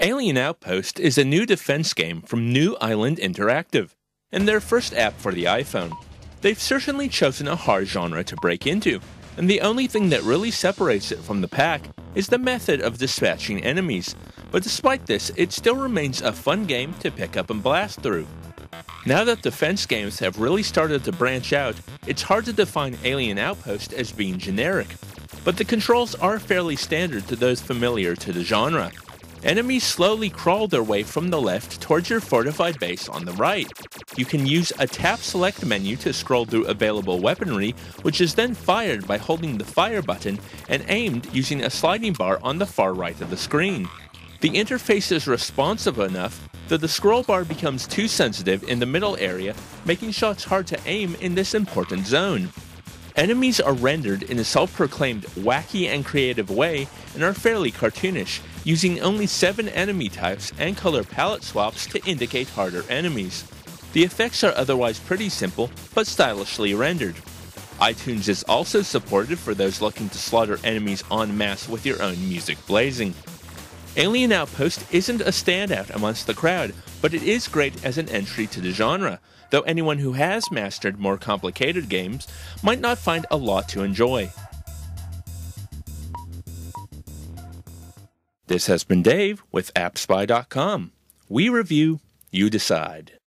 Alien Outpost is a new defense game from New Island Interactive, and their first app for the iPhone. They've certainly chosen a hard genre to break into, and the only thing that really separates it from the pack is the method of dispatching enemies, but despite this, it still remains a fun game to pick up and blast through. Now that defense games have really started to branch out, it's hard to define Alien Outpost as being generic, but the controls are fairly standard to those familiar to the genre. Enemies slowly crawl their way from the left towards your fortified base on the right. You can use a tap select menu to scroll through available weaponry, which is then fired by holding the fire button and aimed using a sliding bar on the far right of the screen. The interface is responsive enough that the scroll bar becomes too sensitive in the middle area, making shots hard to aim in this important zone. Enemies are rendered in a self-proclaimed wacky and creative way and are fairly cartoonish, using only 7 enemy types and color palette swaps to indicate harder enemies. The effects are otherwise pretty simple, but stylishly rendered. iTunes is also supported for those looking to slaughter enemies en masse with your own music blazing. Alien Outpost isn't a standout amongst the crowd, but it is great as an entry to the genre, though anyone who has mastered more complicated games might not find a lot to enjoy. This has been Dave with AppSpy.com. We review, you decide.